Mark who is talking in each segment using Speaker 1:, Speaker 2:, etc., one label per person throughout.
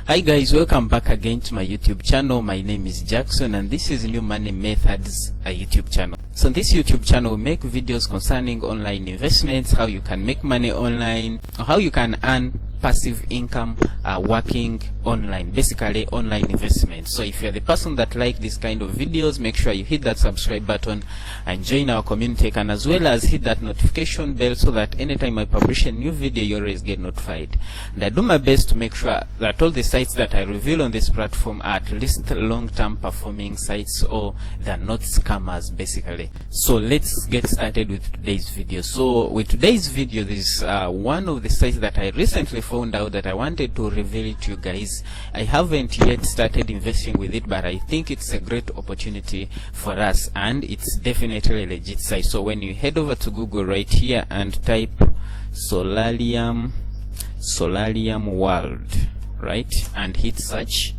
Speaker 1: Hi guys, welcome back again to my YouTube channel. My name is Jackson and this is New Money Methods, a YouTube channel. So on this YouTube channel, we make videos concerning online investments, how you can make money online, or how you can earn passive income working online, basically online investments. So if you're the person that like this kind of videos, make sure you hit that subscribe button and join our community, and as well as hit that notification bell so that anytime I publish a new video, you always get notified. And I do my best to make sure that all the sites that I reveal on this platform are at least long-term performing sites, or they're not scammers basically. So let's get started with today's video. So with today's video, this is one of the sites that I recently found out that I wanted to reveal it to you guys. I haven't yet started investing with it, but I think it's a great opportunity for us, and it's definitely a legit site. So when you head over to Google right here and type Solarium World, right, and hit search,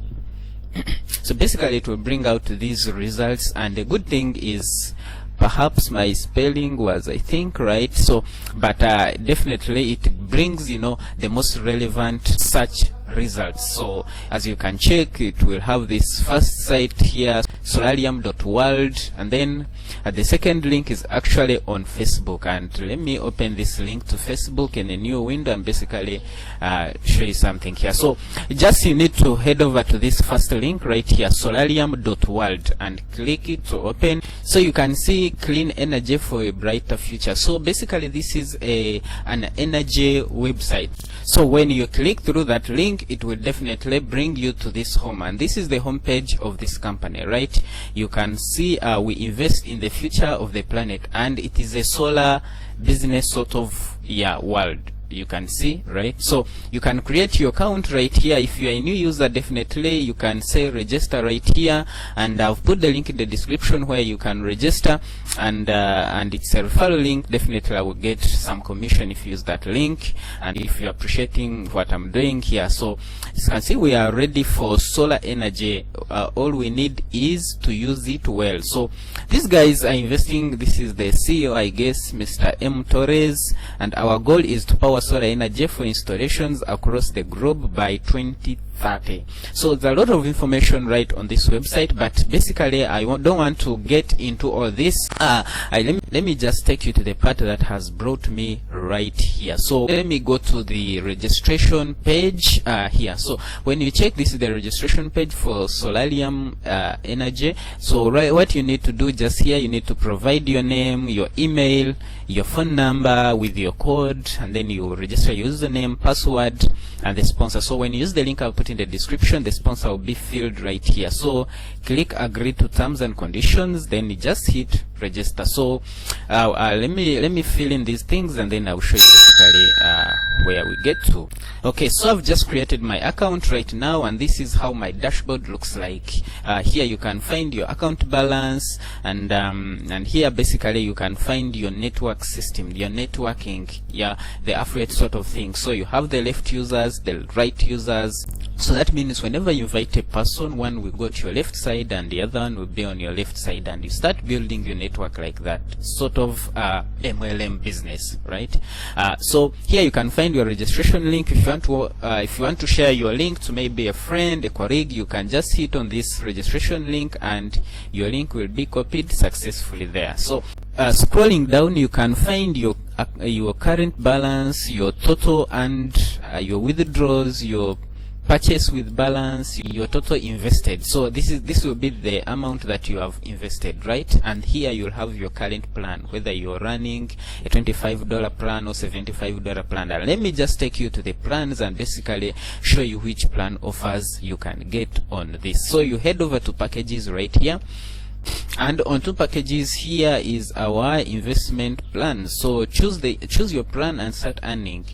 Speaker 1: so basically it will bring out these results. And the good thing is, perhaps my spelling was, I think, right, so but definitely it brings, you know, the most relevant search results. So as you can check, it will have this first site here, solarium.world, and then the second link is actually on Facebook. And let me open this link to Facebook in a new window and basically show you something here. So just you need to head over to this first link right here, solarium.world, and click it to open. So you can see clean energy for a brighter future. So basically this is an energy website. So when you click through that link, it will definitely bring you to this home, and this is the home page of this company, right? You can see we invest in the future of the planet, and it is a solar business sort of world. You can see, right? So you can create your account right here. If you are a new user, definitely you can say register right here, and I've put the link in the description where you can register, and it's a referral link. Definitely I will get some commission if you use that link, and if you're appreciating what I'm doing here. So as you can see, we are ready for solar energy. All we need is to use it well. So these guys are investing. This is the CEO, I guess, Mr. M. Torres, and our goal is to power solar energy for installations across the globe by 2030. So there's a lot of information right on this website, but basically I don't want to get into all this. Let me just take you to the part that has brought me right here. So let me go to the registration page here. So when you check, this is the registration page for Solarium Energy. So what you need to do just here, you need to provide your name, your email, your phone number with your code, and then you register your username, password, and the sponsor. So when you use the link I'll put in the description, the sponsor will be filled right here. So click agree to terms and conditions, then you just hit register. So let me fill in these things, and then I'll show you basically where we get to. Okay, so I've just created my account right now, and this is how my dashboard looks like. Here you can find your account balance, and here basically you can find your network system, your networking, the affiliate sort of thing. So you have the left users, the right users. So that means whenever you invite a person, one will go to your left side and the other one will be on your left side, and you start building your network like that, sort of MLM business, right? So here you can find your registration link. If you want to share your link to maybe a friend, a colleague, you can just hit on this registration link and your link will be copied successfully there. So scrolling down, you can find your current balance, your total, and your withdrawals, your purchase with balance, your total invested. So this will be the amount that you have invested, right? And here you'll have your current plan, whether you're running a $25 plan or $75 plan. And let me just take you to the plans and basically show you which plan offers you can get on this. So you head over to packages right here, and on two packages here is our investment plan. So choose your plan and start earning.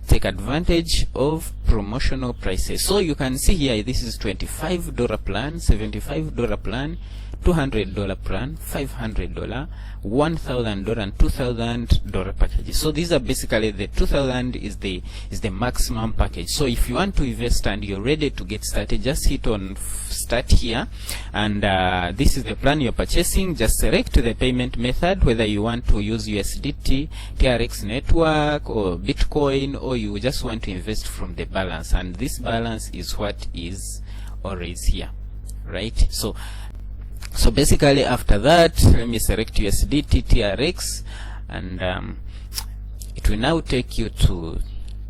Speaker 1: Take advantage of promotional prices. So you can see here, this is $25 plan, $75 plan, $200 plan, $500, $1,000 and $2,000 packages. So these are basically the $2,000 is the maximum package. So if you want to invest and you're ready to get started, just hit on start here, and this is the plan you're purchasing. Just select the payment method, whether you want to use USDT, TRX network, or Bitcoin, or you just want to invest from the bank. balance, and this balance is what is always here, right? So basically after that, let me select USDT TRX, and it will now take you to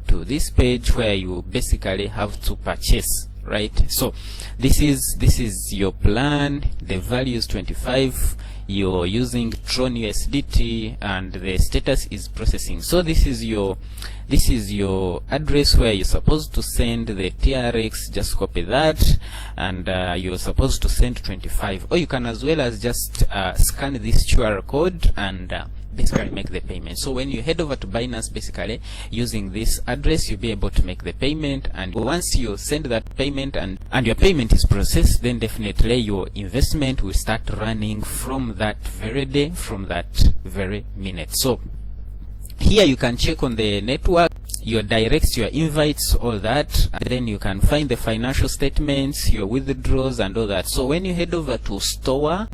Speaker 1: this page where you basically have to purchase, right? So this is your plan. The value is 25. You're using Tron USDT, and the status is processing. So this is your address where you're supposed to send the TRX. Just copy that, and you're supposed to send 25, or you can as well as just scan this QR code and basically make the payment. So when you head over to Binance, basically using this address, you'll be able to make the payment, and once you send that payment and your payment is processed, then definitely your investment will start running from that very day, from that very minute. So here you can check on the network, your directs, your invites, all that, and then you can find the financial statements, your withdrawals, and all that. So when you head over to store,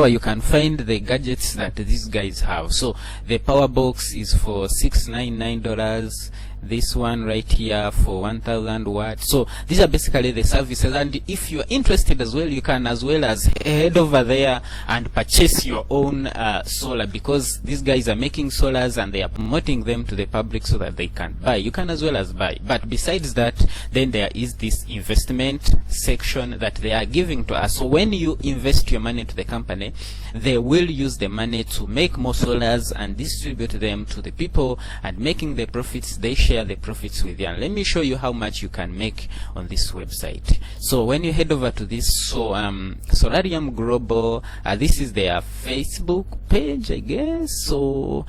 Speaker 1: you can find the gadgets that these guys have. So the power box is for $699. This one right here for 1000 watts. So these are basically the services, and if you're interested as well, you can as well as head over there and purchase your own solar, because these guys are making solars and they are promoting them to the public so that they can buy. You can as well as buy. But besides that, then there is this investment section that they are giving to us. So when you invest your money to the company, they will use the money to make more solars and distribute them to the people, and making the profits, they share the profits with you. And let me show you how much you can make on this website. So when you head over to this, Solarium Global, this is their Facebook page, I guess. So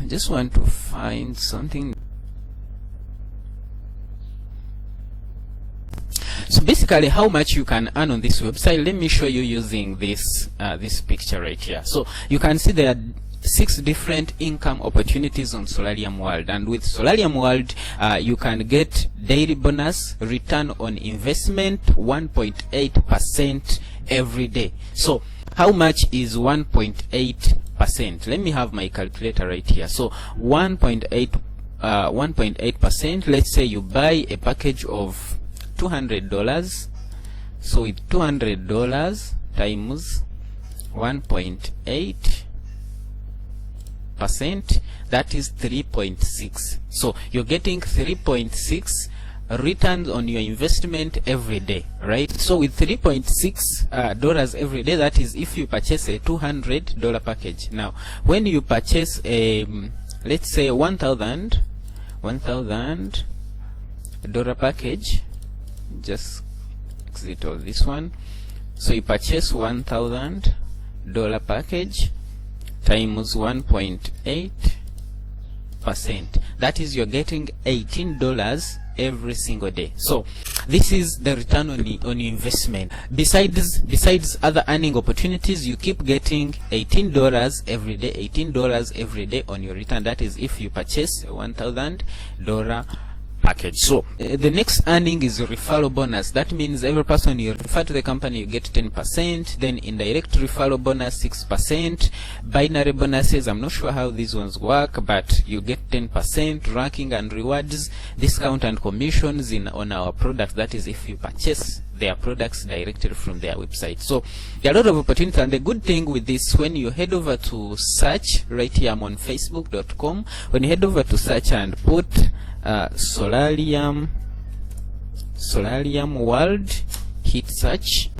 Speaker 1: just want to find something. So basically how much you can earn on this website, let me show you using this this picture right here. So you can see there are 6 different income opportunities on Solarium World, and with Solarium World you can get daily bonus, return on investment 1.8% every day. So how much is 1.8%? Let me have my calculator right here. So 1.8%, let's say you buy a package of $200. So with $200 times 1.8%, that is 3.6. So you're getting 3.6 returns on your investment every day, right? So with $3.6 every day, that is if you purchase a $200 package. Now when you purchase a, let's say $1,000 package, just exit all this one. So you purchase $1,000 package times 1.8%. That is, you're getting $18 every single day. So this is the return on your investment. Besides other earning opportunities, you keep getting $18 every day, $18 every day on your return. That is if you purchase a $1,000 package. So the next earning is a referral bonus. That means every person you refer to the company, you get 10%. Then indirect referral bonus 6%. Binary bonuses, I'm not sure how these ones work, but you get 10%. Ranking and rewards, discount and commissions on our products. That is if you purchase their products directly from their website. So there are a lot of opportunities, and the good thing with this, when you head over to search, right here I'm on facebook.com, when you head over to search and put Solarium World, hit search,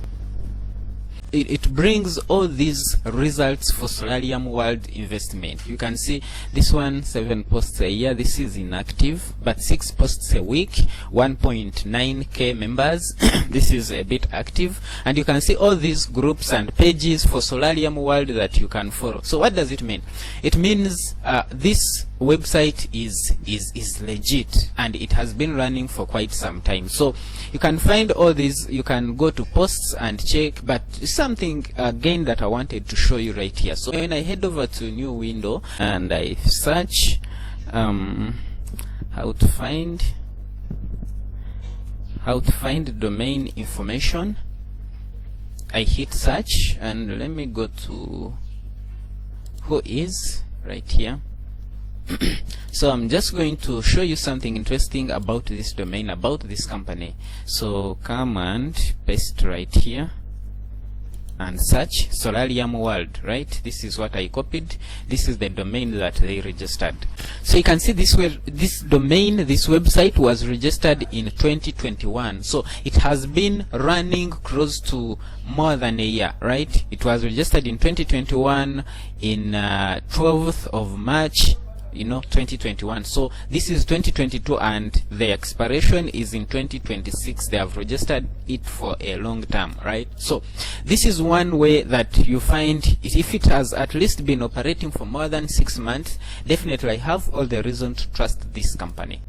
Speaker 1: it brings all these results for Solarium World investment. You can see this one, 7 posts a year. This is inactive, but 6 posts a week, 1.9k members. This is a bit active, and you can see all these groups and pages for Solarium World that you can follow. So what does it mean? It means this website is legit, and it has been running for quite some time. So you can find all these, you can go to posts and check. But something again that I wanted to show you right here. So when I head over to new window and I search how to find domain information, I hit search, and let me go to who is right here. So I'm just going to show you something interesting about this domain, about this company. So come and paste right here and search Solarium World, right? This is what I copied. This is the domain that they registered. So you can see this domain, this website was registered in 2021. So it has been running close to more than a year, right? It was registered in 2021 in 12th of March, 2021. So this is 2022 and the expiration is in 2026. They have registered it for a long term, right? So this is one way that you find if it has at least been operating for more than 6 months, definitely I have all the reason to trust this company.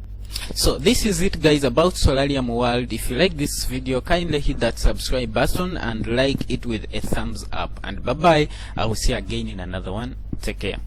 Speaker 1: So this is it, guys, about Solarium World. If you like this video, kindly hit that subscribe button and like it with a thumbs up, and bye bye. I will see you again in another one. Take care.